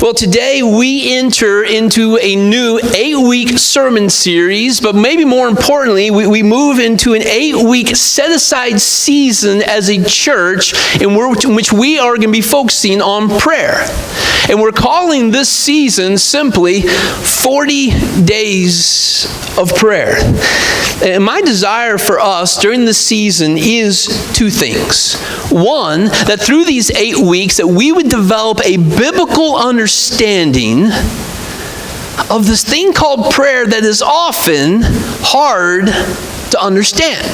Well, today we enter into a new 8-week sermon series, but maybe more importantly, we move into an 8-week set-aside season as a church in which we are going to be focusing on prayer. And we're calling this season simply 40 Days of Prayer. And my desire for us during this season is two things. One, that through these 8 weeks that we would develop a biblical understanding of this thing called prayer that is often hard to understand.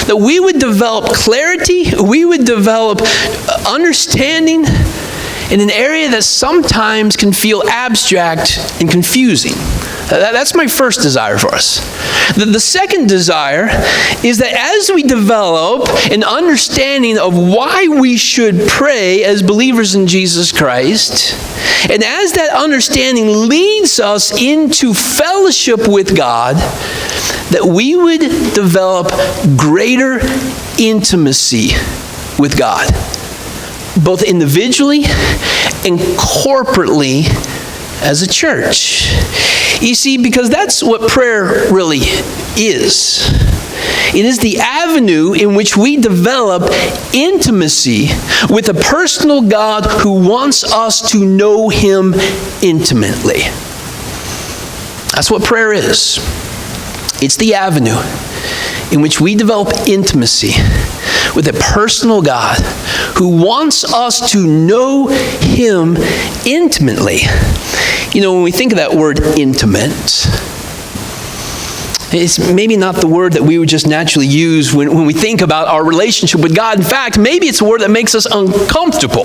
That we would develop clarity, we would develop understanding in an area that sometimes can feel abstract and confusing. That's my first desire for us. The second desire is that as we develop an understanding of why we should pray as believers in Jesus Christ, and as that understanding leads us into fellowship with God, that we would develop greater intimacy with God, both individually and corporately as a church. You see, because that's what prayer really is. It is the avenue in which we develop intimacy with a personal God who wants us to know Him intimately. That's what prayer is. It's the avenue in which we develop intimacy with a personal God who wants us to know Him intimately. You know, when we think of that word intimate, it's maybe not the word that we would just naturally use when we think about our relationship with God. In fact, maybe it's a word that makes us uncomfortable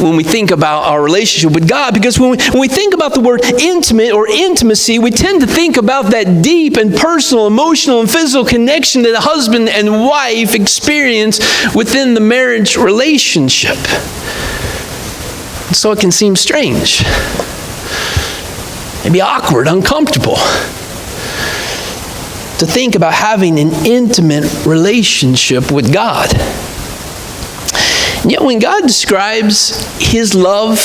when we think about our relationship with God, because when we think about the word intimate or intimacy, we tend to think about that deep and personal, emotional, and physical connection that a husband and wife experience within the marriage relationship. So it can seem strange, maybe awkward, uncomfortable to think about having an intimate relationship with God. And yet when God describes His love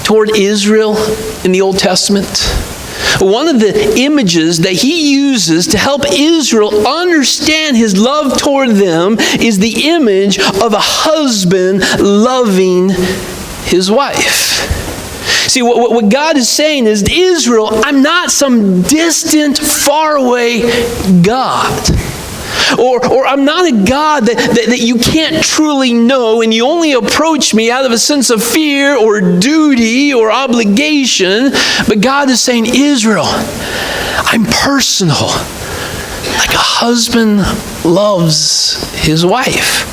toward Israel in the Old Testament, one of the images that He uses to help Israel understand His love toward them is the image of a husband loving his wife. See, what God is saying is, Israel, I'm not some distant, faraway God. Or I'm not a God that you can't truly know, and you only approach me out of a sense of fear or duty or obligation. But God is saying, Israel, I'm personal, like a husband loves his wife.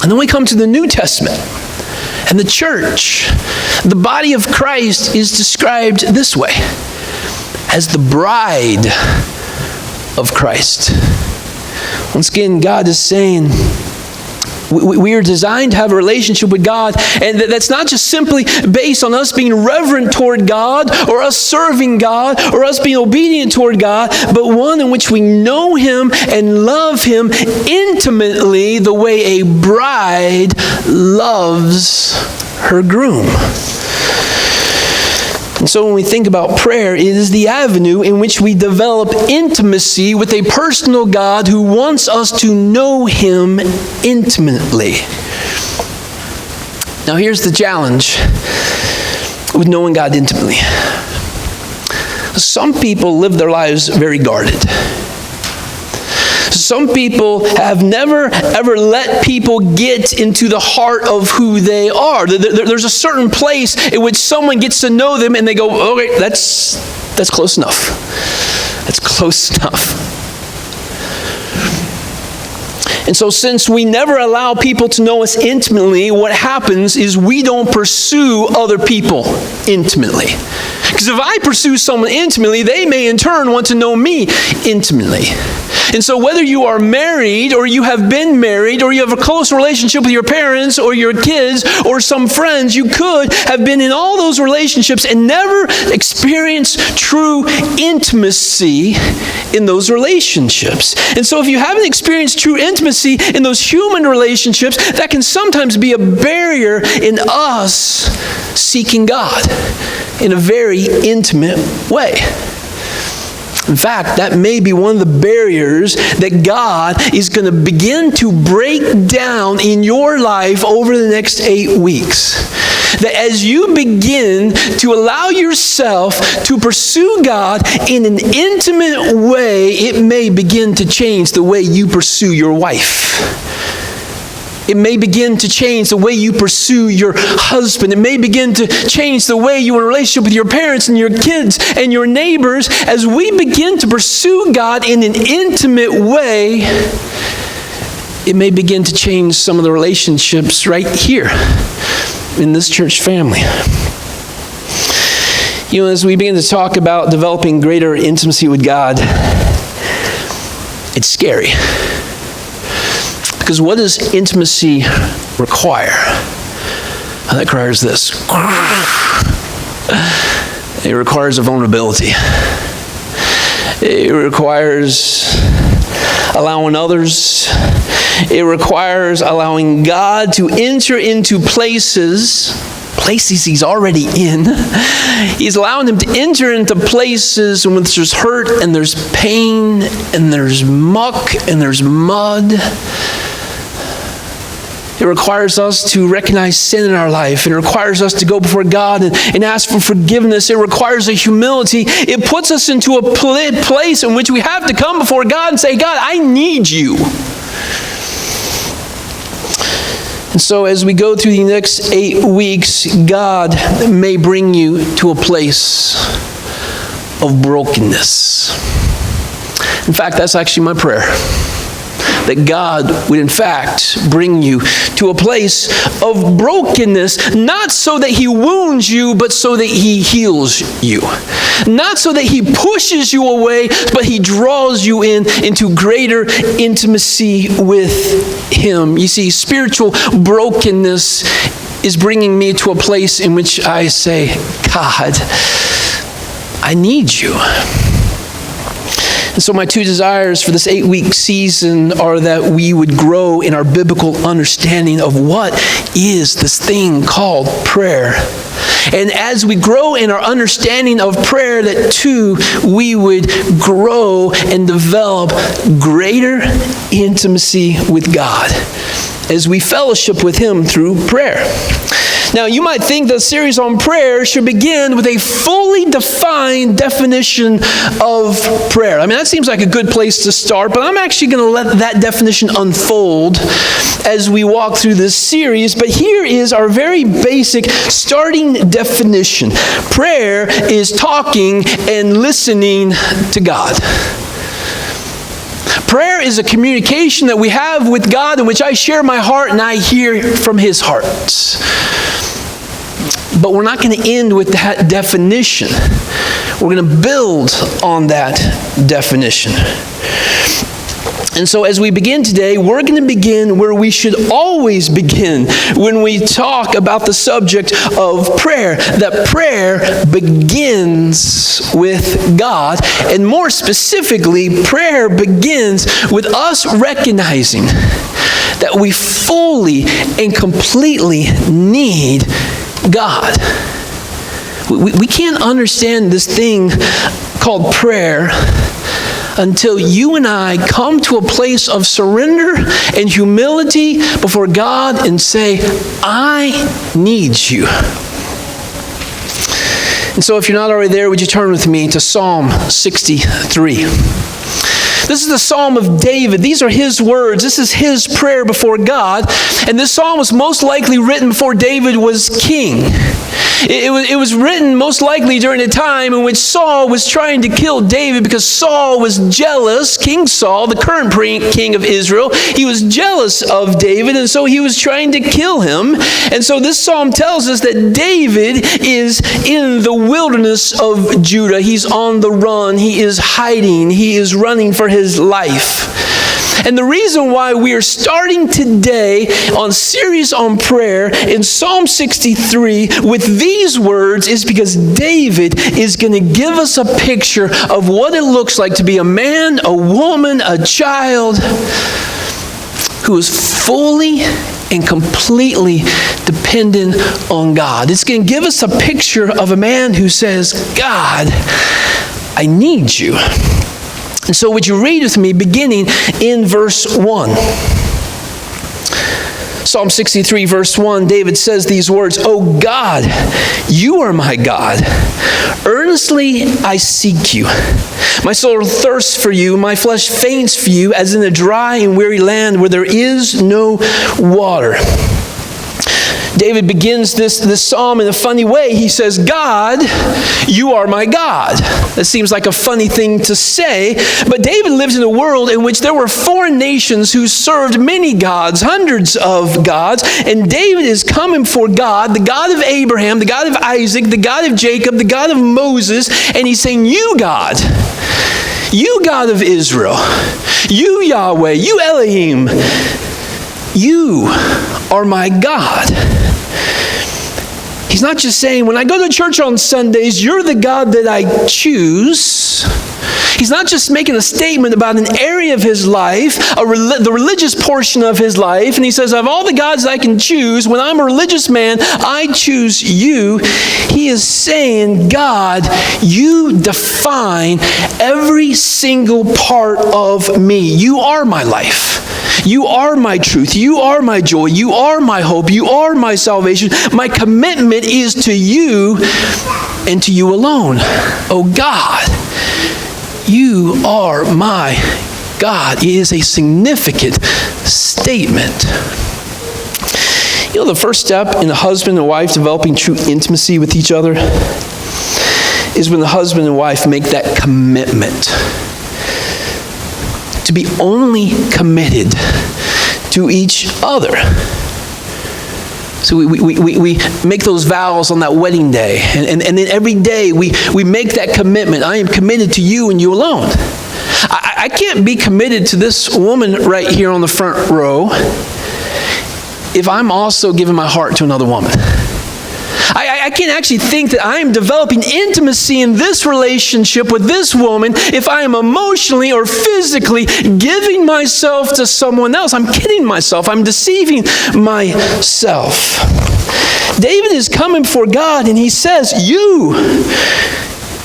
And then we come to the New Testament, and the church, the body of Christ, is described this way, as the bride of Christ. Once again, God is saying we are designed to have a relationship with God, and that's not just simply based on us being reverent toward God, or us serving God, or us being obedient toward God, but one in which we know Him and love Him intimately the way a bride loves her groom. And so when we think about prayer, it is the avenue in which we develop intimacy with a personal God who wants us to know Him intimately. Now here's the challenge with knowing God intimately. Some people live their lives very guarded. Some people have never, ever let people get into the heart of who they are. There's a certain place in which someone gets to know them and they go, okay, that's close enough. That's close enough. And so since we never allow people to know us intimately, what happens is we don't pursue other people intimately. Because if I pursue someone intimately, they may in turn want to know me intimately. And so whether you are married, or you have been married, or you have a close relationship with your parents or your kids or some friends, you could have been in all those relationships and never experienced true intimacy in those relationships. And so if you haven't experienced true intimacy in those human relationships, that can sometimes be a barrier in us seeking God in a very intimate way. In fact, that may be one of the barriers that God is going to begin to break down in your life over the next 8 weeks. That as you begin to allow yourself to pursue God in an intimate way, it may begin to change the way you pursue your wife. It may begin to change the way you pursue your husband. It may begin to change the way you are in a relationship with your parents and your kids and your neighbors. As we begin to pursue God in an intimate way, it may begin to change some of the relationships right here in this church family. You know, as we begin to talk about developing greater intimacy with God, it's scary. Because what does intimacy require? That requires this. It requires a vulnerability. It requires allowing others. It requires allowing God to enter into places He's already in. He's allowing him to enter into places in which there's hurt and there's pain and there's muck and there's mud. It requires us to recognize sin in our life. It requires us to go before God and ask for forgiveness. It requires a humility. It puts us into a place in which we have to come before God and say, God, I need you. And so as we go through the next 8 weeks, God may bring you to a place of brokenness. In fact, that's actually my prayer. That God would in fact bring you to a place of brokenness, not so that he wounds you, but so that he heals you. Not so that he pushes you away, but he draws you into greater intimacy with him. You see, spiritual brokenness is bringing me to a place in which I say, God, I need you. And so my two desires for this 8-week season are that we would grow in our biblical understanding of what is this thing called prayer. And as we grow in our understanding of prayer, that too, we would grow and develop greater intimacy with God as we fellowship with him through prayer. Now, you might think the series on prayer should begin with a fully defined definition of prayer. I mean, that seems like a good place to start, but I'm actually going to let that definition unfold as we walk through this series. But here is our very basic starting definition. Prayer is talking and listening to God. Prayer is a communication that we have with God in which I share my heart and I hear from his heart. But we're not going to end with that definition. We're going to build on that definition. And so as we begin today, we're going to begin where we should always begin when we talk about the subject of prayer. That prayer begins with God. And more specifically, prayer begins with us recognizing that we fully and completely need God. We can't understand this thing called prayer until you and I come to a place of surrender and humility before God and say, I need you. And so if you're not already there, would you turn with me to Psalm 63? This is the Psalm of David. These are his words. This is his prayer before God. And this psalm was most likely written before David was king. It was written most likely during a time in which Saul was trying to kill David because Saul was jealous. King Saul, the current king of Israel, he was jealous of David, and so he was trying to kill him. And so this psalm tells us that David is in the wilderness of Judah. He's on the run. He is hiding. He is running for his life. And the reason why we are starting today on series on prayer in Psalm 63 with these words is because David is going to give us a picture of what it looks like to be a man, a woman, a child who is fully and completely dependent on God. It's going to give us a picture of a man who says, God, I need you. And so would you read with me beginning in verse 1? Psalm 63 verse 1, David says these words, "O God, you are my God. Earnestly I seek you. My soul thirsts for you, my flesh faints for you, as in a dry and weary land where there is no water." David begins this psalm in a funny way. He says, God, you are my God. That seems like a funny thing to say, but David lived in a world in which there were foreign nations who served many gods, hundreds of gods, and David is coming for God, the God of Abraham, the God of Isaac, the God of Jacob, the God of Moses, and he's saying, you God of Israel, you Yahweh, you Elohim, you are my God. He's not just saying, when I go to church on Sundays, you're the God that I choose. He's not just making a statement about an area of his life, the religious portion of his life, and he says, of all the gods I can choose, when I'm a religious man, I choose you. He is saying, God, you define every single part of me. You are my life. You are my truth. You are my joy. You are my hope. You are my salvation. My commitment is to you and to you alone. Oh God, you are my God. It is a significant statement. You know, the first step in a husband and wife developing true intimacy with each other is when the husband and wife make that commitment to be only committed to each other. So we make those vows on that wedding day, and then every day we make that commitment. I am committed to you and you alone. I can't be committed to this woman right here on the front row if I'm also giving my heart to another woman. I can't actually think that I am developing intimacy in this relationship with this woman if I am emotionally or physically giving myself to someone else. I'm kidding myself. I'm deceiving myself. David is coming for God and he says,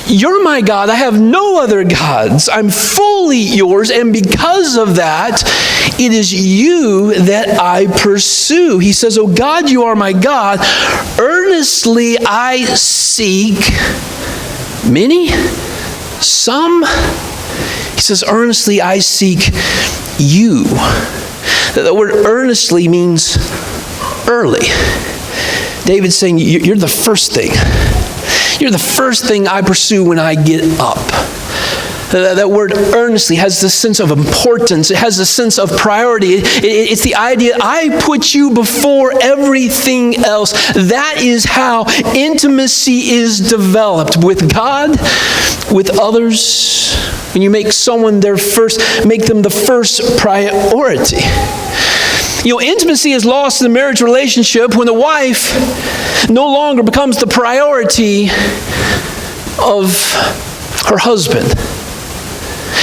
you're my God. I have no other gods. I'm fully yours. And because of that, it is you that I pursue. He says, oh God, you are my God. Earnestly I seek many, some. He says, earnestly I seek you. The word earnestly means early. David's saying, you're the first thing. You're the first thing I pursue when I get up. That word earnestly has this sense of importance. It has a sense of priority. It's the idea, I put you before everything else. That is how intimacy is developed with God, with others. When you make someone make them the first priority. You know, intimacy is lost in the marriage relationship when the wife no longer becomes the priority of her husband.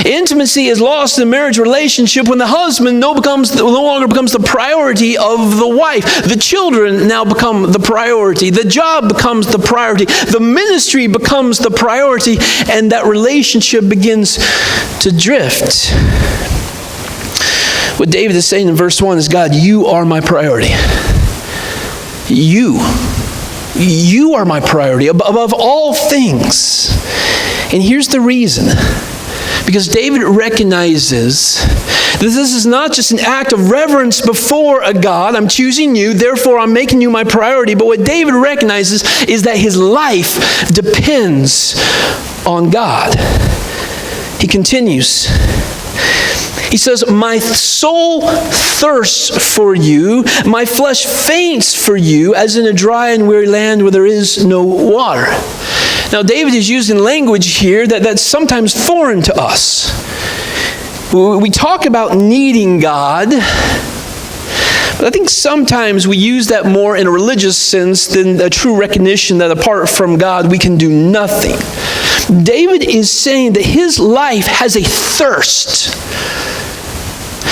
Intimacy is lost in the marriage relationship when the husband no longer becomes the priority of the wife. The children now become the priority. The job becomes the priority. The ministry becomes the priority, and that relationship begins to drift. What David is saying in verse 1 is, God, you are my priority. You are my priority above all things. And here's the reason. Because David recognizes that this is not just an act of reverence before a God. I'm choosing you, therefore I'm making you my priority. But what David recognizes is that his life depends on God. He continues. He says, my soul thirsts for you, my flesh faints for you, as in a dry and weary land where there is no water. Now, David is using language here that's sometimes foreign to us. We talk about needing God, but I think sometimes we use that more in a religious sense than a true recognition that apart from God, we can do nothing. David is saying that his life has a thirst,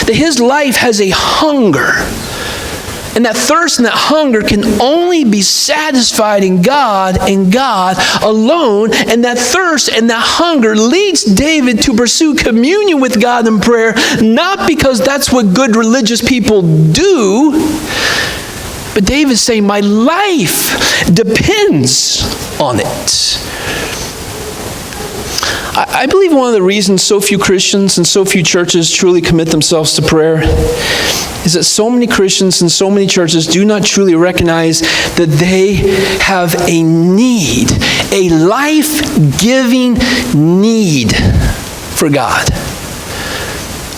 that his life has a hunger. And that thirst and that hunger can only be satisfied in God and God alone. And that thirst and that hunger leads David to pursue communion with God in prayer, not because that's what good religious people do, but David's saying, my life depends on it. I believe one of the reasons so few Christians and so few churches truly commit themselves to prayer is that so many Christians and so many churches do not truly recognize that they have a need, a life-giving need for God.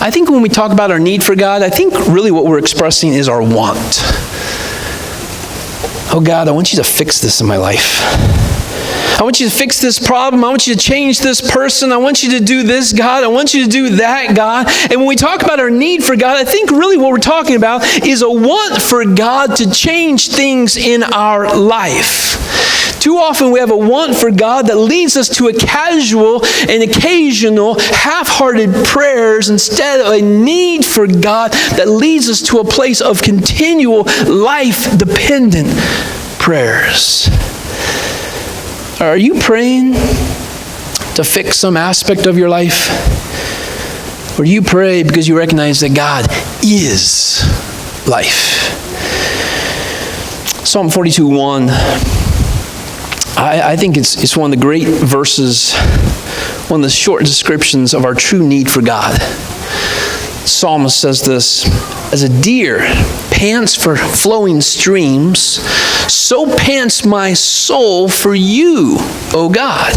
I think when we talk about our need for God, I think really what we're expressing is our want. Oh God, I want you to fix this in my life. I want you to fix this problem. I want you to change this person. I want you to do this, God. I want you to do that, God. And when we talk about our need for God, I think really what we're talking about is a want for God to change things in our life. Too often we have a want for God that leads us to a casual and occasional half-hearted prayers instead of a need for God that leads us to a place of continual life-dependent prayers. Are you praying to fix some aspect of your life? Or do you pray because you recognize that God is life? Psalm 42:1. I think it's one of the great verses, one of the short descriptions of our true need for God. The psalmist says this, as a deer pants for flowing streams, so pants my soul for you, O God.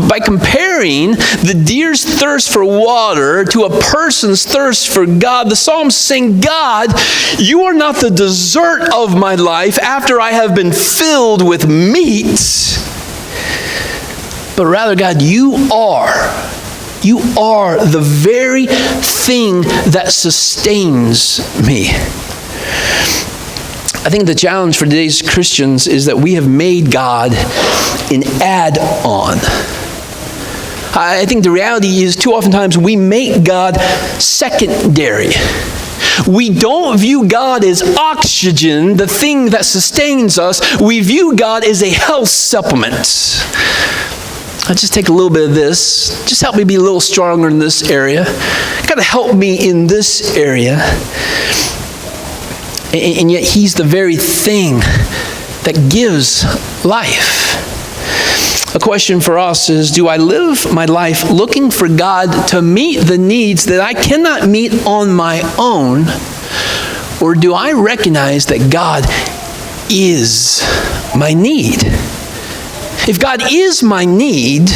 By comparing the deer's thirst for water to a person's thirst for God, the psalmist is saying, God, you are not the dessert of my life after I have been filled with meat, but rather, God, you are the very thing that sustains me. I think the challenge for today's Christians is that we have made God an add-on. I think the reality is too oftentimes we make God secondary. We don't view God as oxygen, the thing that sustains us. We view God as a health supplement. I just take a little bit of this. Just help me be a little stronger in this area. Got to help me in this area. And yet he's the very thing that gives life. A question for us is, do I live my life looking for God to meet the needs that I cannot meet on my own? Or do I recognize that God is my need? If God is my need,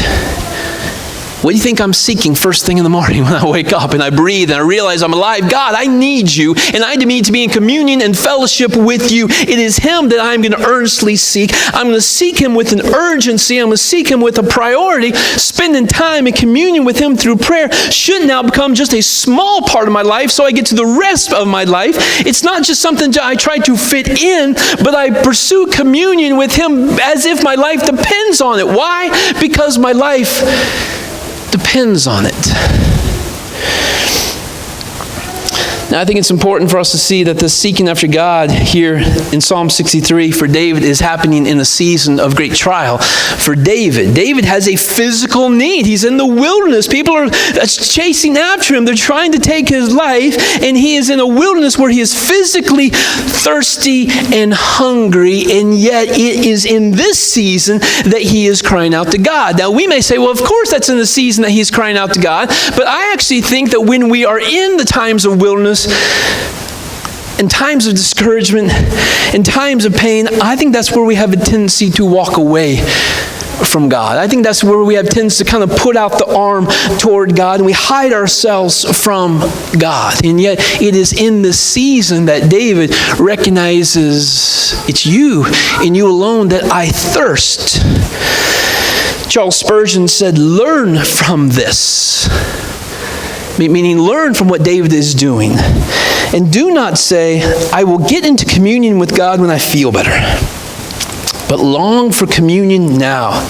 what do you think I'm seeking first thing in the morning when I wake up and I breathe and I realize I'm alive? God, I need you, and I need to be in communion and fellowship with you. It is him that I'm going to earnestly seek. I'm going to seek him with an urgency. I'm going to seek him with a priority. Spending time in communion with him through prayer should now become just a small part of my life so I get to the rest of my life. It's not just something I try to fit in, but I pursue communion with him as if my life depends on it. Why? Because my life depends on it. Now, I think it's important for us to see that the seeking after God here in Psalm 63 for David is happening in a season of great trial for David. David has a physical need. He's in the wilderness. People are chasing after him. They're trying to take his life, and he is in a wilderness where he is physically thirsty and hungry, and yet it is in this season that he is crying out to God. Now, we may say, well, of course that's in the season that he's crying out to God, but I actually think that when we are in the times of wilderness, in times of discouragement, in times of pain, I think that's where we have a tendency to walk away from God. I think that's where we have tendency to kind of put out the arm toward God, and we hide ourselves from God. And yet it is in this season that David recognizes it's you and you alone that I thirst. Charles Spurgeon said, learn from this. Meaning, learn from what David is doing. And do not say, I will get into communion with God when I feel better. But long for communion now.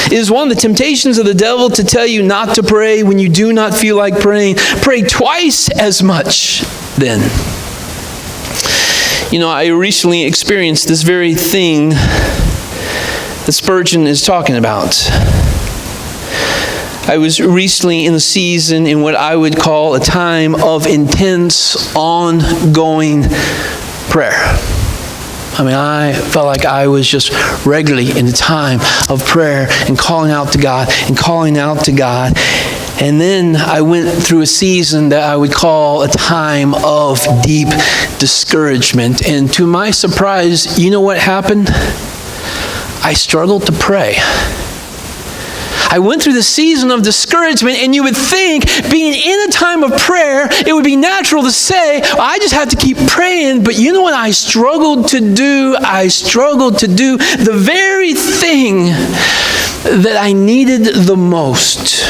It is one of the temptations of the devil to tell you not to pray when you do not feel like praying. Pray twice as much then. I recently experienced this very thing that Spurgeon is talking about. I was recently in a season in what I would call a time of intense, ongoing prayer. I felt like I was just regularly in a time of prayer and calling out to God and calling out to God. And then I went through a season that I would call a time of deep discouragement. And to my surprise, you know what happened? I struggled to pray. I went through the season of discouragement, and you would think, being in a time of prayer, it would be natural to say, I just have to keep praying. But you know what I struggled to do? I struggled to do the very thing that I needed the most.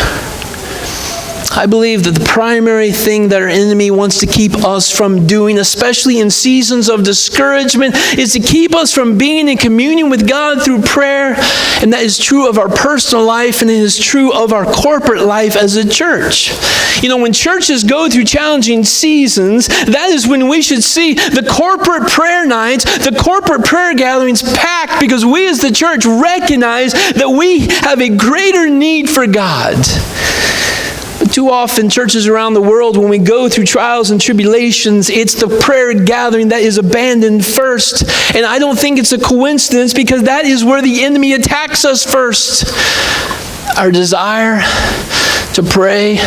I believe that the primary thing that our enemy wants to keep us from doing, especially in seasons of discouragement, is to keep us from being in communion with God through prayer. And that is true of our personal life, and it is true of our corporate life as a church. When churches go through challenging seasons, that is when we should see the corporate prayer nights, the corporate prayer gatherings packed, because we as the church recognize that we have a greater need for God. Too often, churches around the world, when we go through trials and tribulations, it's the prayer gathering that is abandoned first. And I don't think it's a coincidence, because that is where the enemy attacks us first. Our desire to pray,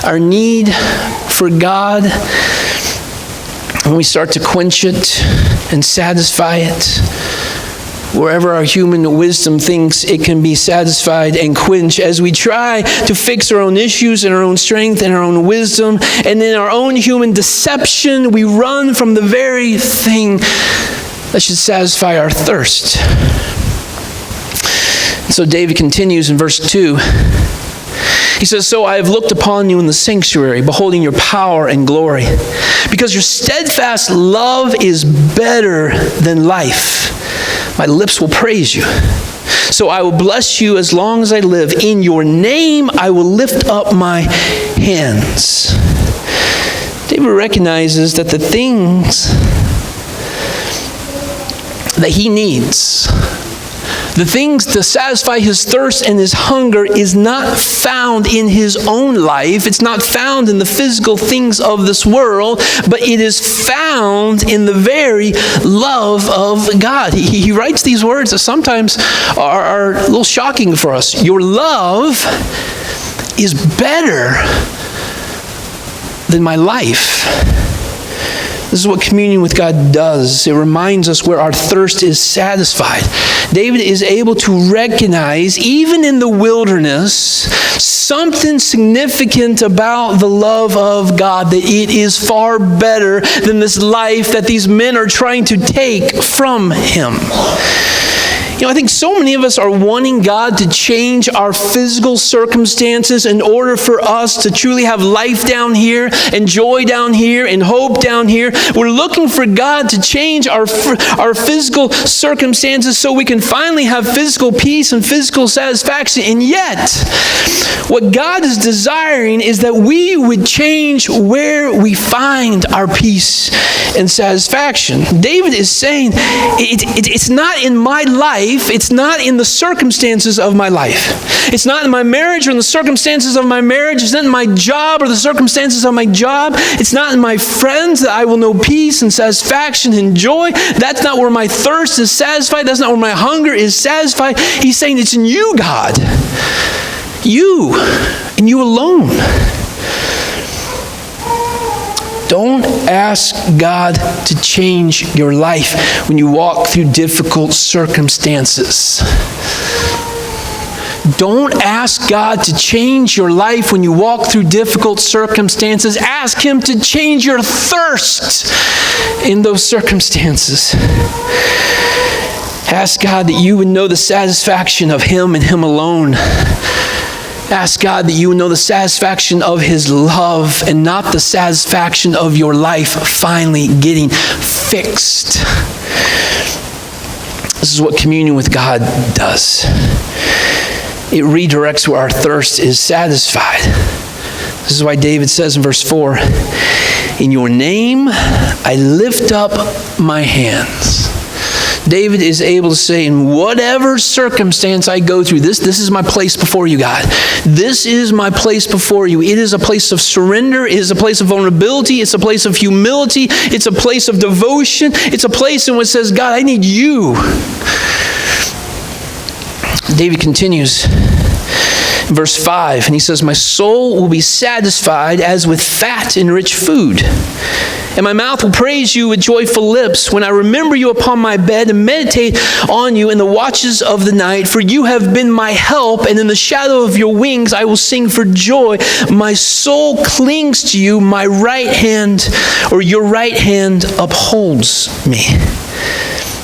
our need for God, when we start to quench it and satisfy it, wherever our human wisdom thinks it can be satisfied and quenched, as we try to fix our own issues and our own strength and our own wisdom, and in our own human deception, we run from the very thing that should satisfy our thirst. So David continues in verse 2. He says, "So I have looked upon you in the sanctuary, beholding your power and glory. Because your steadfast love is better than life. My lips will praise you. So I will bless you as long as I live. In your name I will lift up my hands." David recognizes that the things that he needs, the things to satisfy his thirst and his hunger, is not found in his own life. It's not found in the physical things of this world, but it is found in the very love of God. He writes these words that sometimes are a little shocking for us. Your love is better than my life. This is what communion with God does. It reminds us where our thirst is satisfied. David is able to recognize, even in the wilderness, something significant about the love of God, that it is far better than this life that these men are trying to take from him. I think so many of us are wanting God to change our physical circumstances in order for us to truly have life down here and joy down here and hope down here. We're looking for God to change our physical circumstances so we can finally have physical peace and physical satisfaction. And yet, what God is desiring is that we would change where we find our peace and satisfaction. David is saying, it's not in my life. It's not in the circumstances of my life. It's not in my marriage or in the circumstances of my marriage. It's not in my job or the circumstances of my job. It's not in my friends that I will know peace and satisfaction and joy. That's not where my thirst is satisfied. That's not where my hunger is satisfied. He's saying it's in you, God. You and you alone. Don't ask God to change your life when you walk through difficult circumstances. Don't ask God to change your life when you walk through difficult circumstances. Ask Him to change your thirst in those circumstances. Ask God that you would know the satisfaction of Him and Him alone. Ask God that you would know the satisfaction of His love and not the satisfaction of your life finally getting fixed. This is what communion with God does. It redirects where our thirst is satisfied. This is why David says in verse 4, in your name I lift up my hands. David is able to say, in whatever circumstance I go through, this is my place before you, God. This is my place before you. It is a place of surrender. It is a place of vulnerability. It's a place of humility. It's a place of devotion. It's a place in which says, God, I need you. David continues in verse 5, and he says, my soul will be satisfied as with fat and rich food, and my mouth will praise you with joyful lips when I remember you upon my bed and meditate on you in the watches of the night. For you have been my help, and in the shadow of your wings I will sing for joy. My soul clings to you, my right hand, or your right hand upholds me.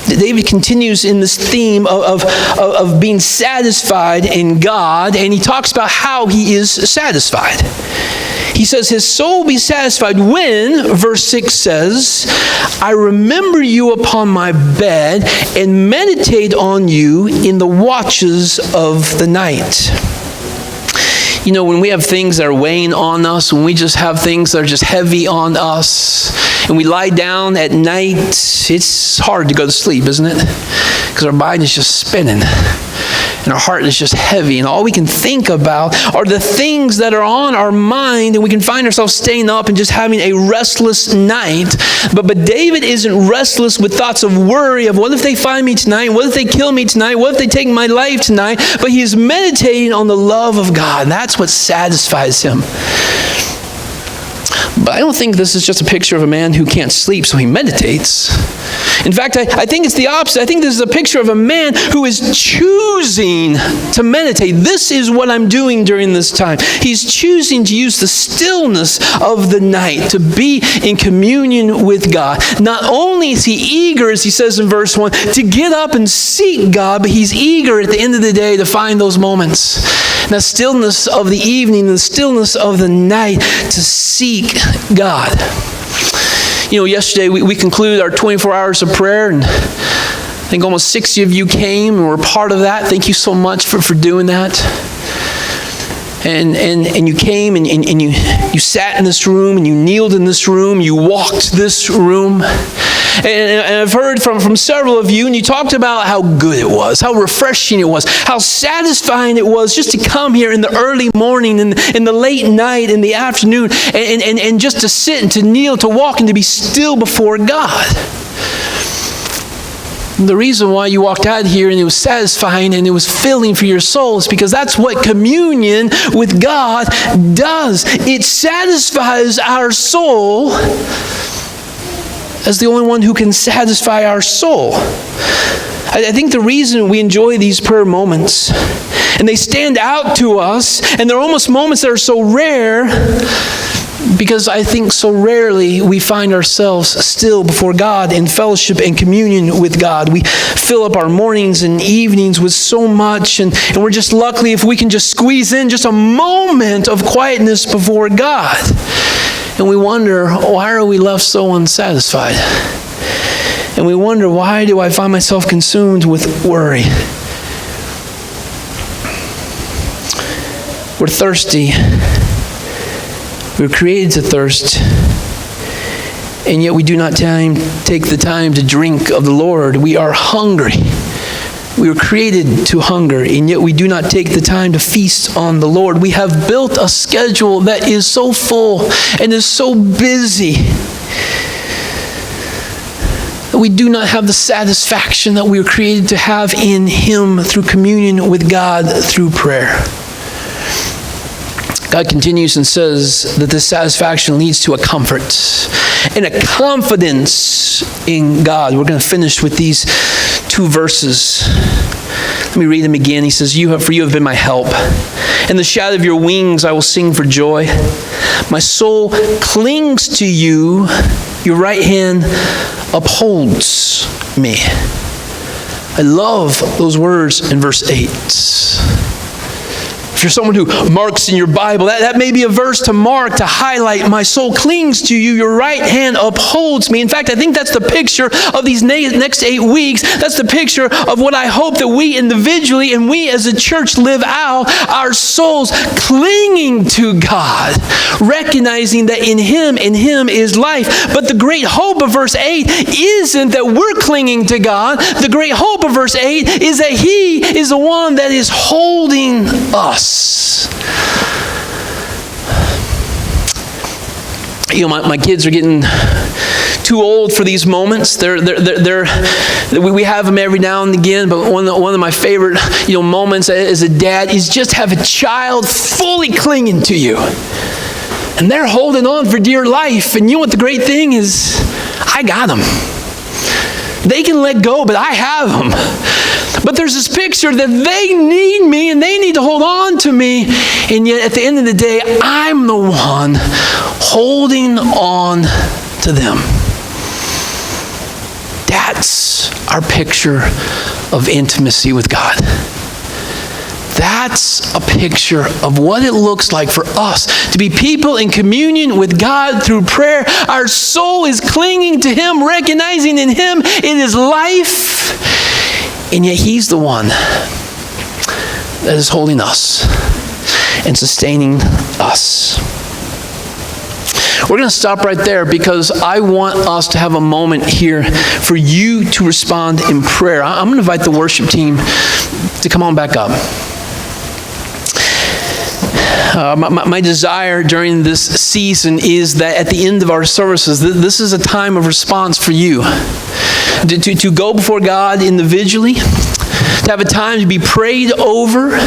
David continues in this theme of being satisfied in God, and he talks about how he is satisfied. He says his soul will be satisfied when, verse 6 says, I remember you upon my bed and meditate on you in the watches of the night. You know, when we have things that are weighing on us, when we just have things that are just heavy on us, and we lie down at night, it's hard to go to sleep, isn't it? Because our mind is just spinning, and our heart is just heavy, and all we can think about are the things that are on our mind, and we can find ourselves staying up and just having a restless night. But David isn't restless with thoughts of worry of what if they find me tonight? What if they kill me tonight? What if they take my life tonight? But he is meditating on the love of God. That's what satisfies him. But I don't think this is just a picture of a man who can't sleep, so he meditates. In fact, I think it's the opposite. I think this is a picture of a man who is choosing to meditate. This is what I'm doing during this time. He's choosing to use the stillness of the night to be in communion with God. Not only is he eager, as he says in verse 1, to get up and seek God, but he's eager at the end of the day to find those moments. The stillness of the evening, the stillness of the night, to seek God. You know, yesterday we concluded our 24 hours of prayer, and I think almost 60 of you came and were part of that. Thank you so much for doing that. And you came and you sat in this room, and you kneeled in this room, you walked this room. And I've heard from several of you, and you talked about how good it was, how refreshing it was, how satisfying it was just to come here in the early morning, in the late night, in the afternoon, and just to sit and to kneel, to walk, and to be still before God. And the reason why you walked out here and it was satisfying and it was filling for your soul is because that's what communion with God does. It satisfies our soul as the only one who can satisfy our soul. I think the reason we enjoy these prayer moments, and they stand out to us, and they're almost moments that are so rare, because I think so rarely we find ourselves still before God in fellowship and communion with God. We fill up our mornings and evenings with so much, and we're just lucky if we can just squeeze in just a moment of quietness before God. And we wonder, why are we left so unsatisfied? And we wonder, why do I find myself consumed with worry? We're thirsty. We were created to thirst, and yet we do not take the time to drink of the Lord. We are hungry. We were created to hunger, and yet we do not take the time to feast on the Lord. We have built a schedule that is so full and is so busy that we do not have the satisfaction that we were created to have in Him through communion with God through prayer. God continues and says that this satisfaction leads to a comfort and a confidence in God. We're going to finish with these two verses. Let me read them again. He says, For you have been my help. In the shadow of your wings I will sing for joy. My soul clings to you. Your right hand upholds me. I love those words in verse 8. If you're someone who marks in your Bible, that may be a verse to mark, to highlight. My soul clings to you. Your right hand upholds me. In fact, I think that's the picture of these next 8 weeks. That's the picture of what I hope that we individually and we as a church live out. Our souls clinging to God, recognizing that in Him is life. But the great hope of verse 8 isn't that we're clinging to God. The great hope of verse 8 is that He is the one that is holding us. You know, my kids are getting too old for these moments. We have them every now and again, but one of my favorite moments as a dad is just have a child fully clinging to you. And they're holding on for dear life. And you know what the great thing is? I got them. They can let go, but I have them. But there's this picture that they need me and they need to hold on to me. And yet at the end of the day, I'm the one holding on to them. That's our picture of intimacy with God. That's a picture of what it looks like for us to be people in communion with God through prayer. Our soul is clinging to Him, recognizing in Him it is life, and yet He's the one that is holding us and sustaining us. We're going to stop right there because I want us to have a moment here for you to respond in prayer. I'm going to invite the worship team to come on back up. My desire during this season is that at the end of our services, this is a time of response for you. To go before God individually, to have a time to be prayed over,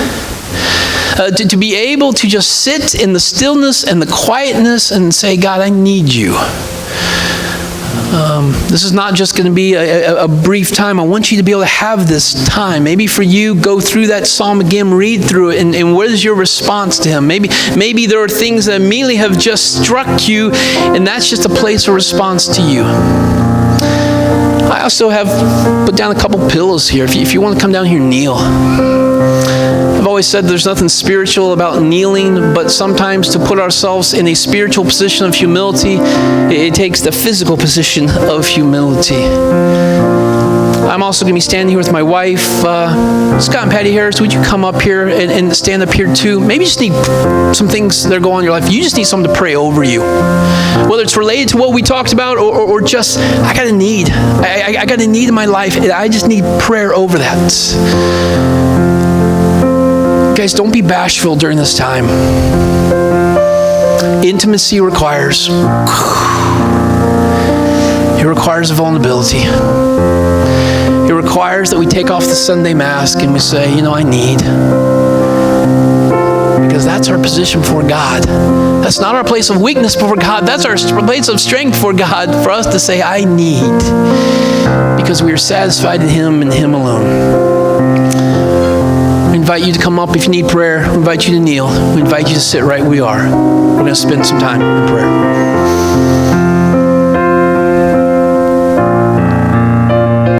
to be able to just sit in the stillness and the quietness and say, God, I need you. This is not just going to be a brief time. I want you to be able to have this time. Maybe for you, go through that psalm again, read through it, and what is your response to Him? Maybe there are things that immediately have just struck you, and that's just a place of response to you. I also have put down a couple pillows here. If you want to come down here, kneel. I've always said there's nothing spiritual about kneeling, but sometimes to put ourselves in a spiritual position of humility, it takes the physical position of humility. I'm also going to be standing here with my wife. Scott and Patty Harris, would you come up here and stand up here too? Maybe you just need some things that are going on in your life. You just need someone to pray over you. Whether it's related to what we talked about or just, I got a need. I got a need in my life. I just need prayer over that. Guys, don't be bashful during this time. Intimacy requires vulnerability. It requires that we take off the Sunday mask and we say, I need. Because that's our position for God. That's not our place of weakness before God. That's our place of strength for God, for us to say, I need. Because we are satisfied in Him and Him alone. We invite you to come up if you need prayer. We invite you to kneel. We invite you to sit right where we are. We're going to spend some time in prayer.